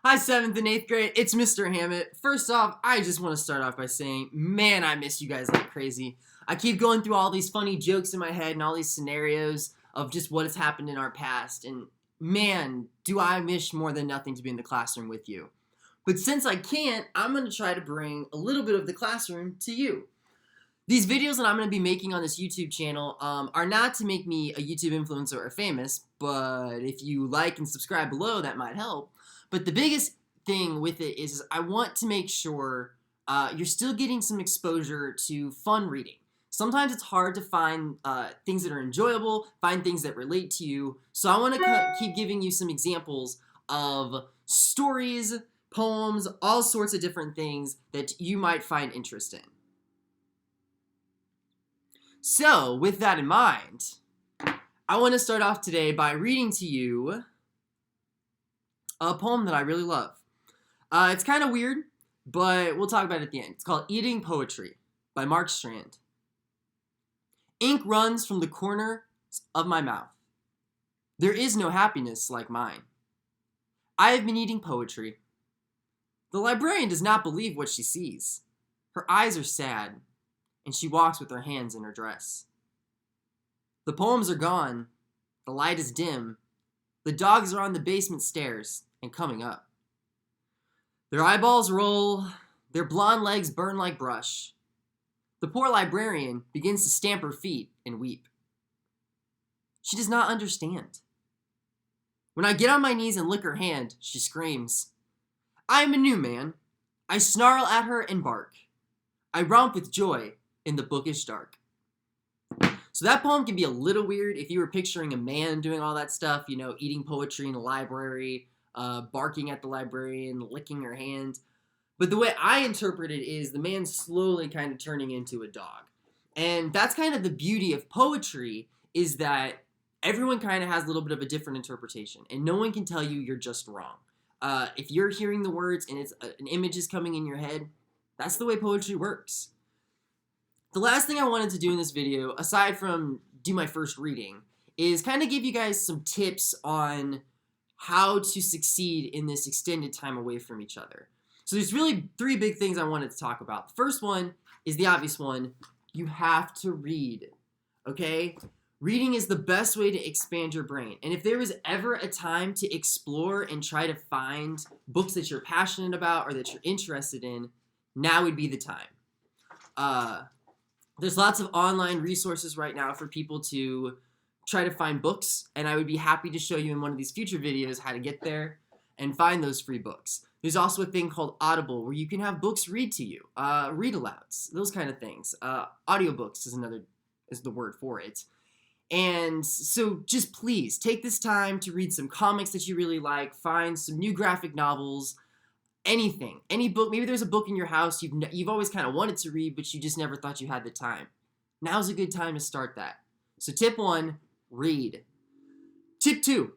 Hi, 7th and 8th grade. It's Mr. Hammett. First off, I just want to start off by saying, man, I miss you guys like crazy. I keep going through all these funny jokes in my head and all these scenarios of just what has happened in our past. And man, do I wish more than nothing to be in the classroom with you. But since I can't, I'm going to try to bring a little bit of the classroom to you. These videos that I'm going to be making on this YouTube channel are not to make me a YouTube influencer or famous, but if you like and subscribe below, that might help. But the biggest thing with it is I want to make sure you're still getting some exposure to fun reading. Sometimes it's hard to find things that are enjoyable, find things that relate to you. So I want to keep giving you some examples of stories, poems, all sorts of different things that you might find interest in. So, with that in mind, I want to start off today by reading to you a poem that I really love. It's kind of weird, but we'll talk about it at the end. It's called Eating Poetry by Mark Strand. Ink runs from the corners of my mouth. There is no happiness like mine. I have been eating poetry. The librarian does not believe what she sees. Her eyes are sad, and she walks with her hands in her dress. The poems are gone. The light is dim. The dogs are on the basement stairs and coming up. Their eyeballs roll. Their blonde legs burn like brush. The poor librarian begins to stamp her feet and weep. She does not understand. When I get on my knees and lick her hand, she screams. I am a new man. I snarl at her and bark. I romp with joy in the bookish dark. So that poem can be a little weird if you were picturing a man doing all that stuff, you know, eating poetry in a library, barking at the librarian, licking her hand. But the way I interpret it is the man slowly kind of turning into a dog. And that's kind of the beauty of poetry, is that everyone kind of has a little bit of a different interpretation, and no one can tell you you're just wrong. If you're hearing the words and it's an image is coming in your head, that's the way poetry works. The last thing I wanted to do in this video, aside from do my first reading, is kind of give you guys some tips on how to succeed in this extended time away from each other. So there's really three big things I wanted to talk about. The first one is the obvious one. You have to read, okay? Reading is the best way to expand your brain. And if there was ever a time to explore and try to find books that you're passionate about or that you're interested in, now would be the time. There's lots of online resources right now for people to try to find books, and I would be happy to show you in one of these future videos how to get there and find those free books. There's also a thing called Audible where you can have books read to you, read-alouds, those kind of things. Audiobooks is the word for it. And so just please take this time to read some comics that you really like, find some new graphic novels, anything, any book. Maybe there's a book in your house you've always kind of wanted to read, but you just never thought you had the time. Now's a good time to start that. So tip 1, read. Tip 2,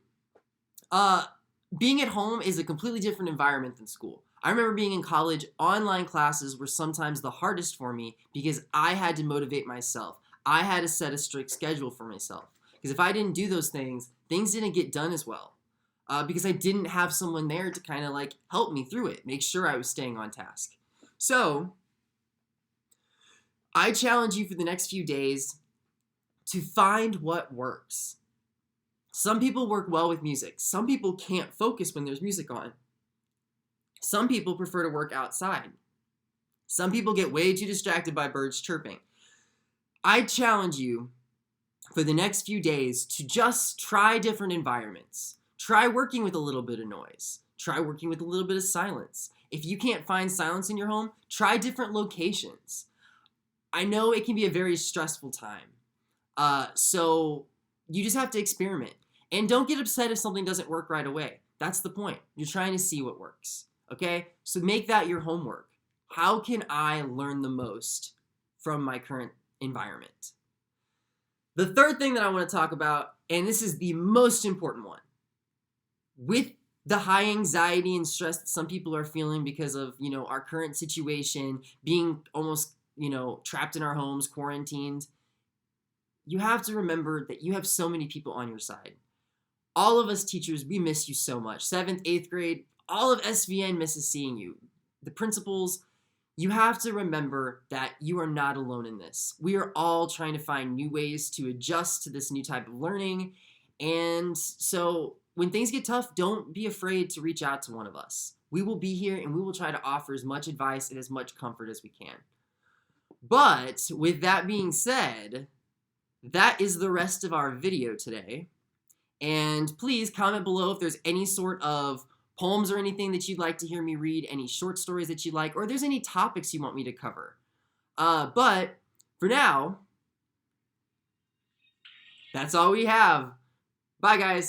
being at home is a completely different environment than school. I remember being in college, online classes were sometimes the hardest for me because I had to motivate myself. I had to set a strict schedule for myself. Because if I didn't do those things, things didn't get done as well. Because I didn't have someone there to kind of like help me through it, make sure I was staying on task. So, I challenge you for the next few days to find what works. Some people work well with music. Some people can't focus when there's music on. Some people prefer to work outside. Some people get way too distracted by birds chirping. I challenge you for the next few days to just try different environments. Try working with a little bit of noise. Try working with a little bit of silence. If you can't find silence in your home, try different locations. I know it can be a very stressful time. So you just have to experiment. And don't get upset if something doesn't work right away. That's the point. You're trying to see what works. Okay? So make that your homework. How can I learn the most from my current environment? The third thing that I want to talk about, and this is the most important one, with the high anxiety and stress that some people are feeling because of, our current situation, being almost, trapped in our homes, quarantined, you have to remember that you have so many people on your side. All of us teachers, we miss you so much. 7th, 8th grade, all of SVN misses seeing you. The principals, you have to remember that you are not alone in this. We are all trying to find new ways to adjust to this new type of learning. And so when things get tough, don't be afraid to reach out to one of us. We will be here and we will try to offer as much advice and as much comfort as we can. But with that being said, that is the rest of our video today. And please comment below if there's any sort of poems or anything that you'd like to hear me read, any short stories that you like, or if there's any topics you want me to cover. But for now, that's all we have. Bye, guys.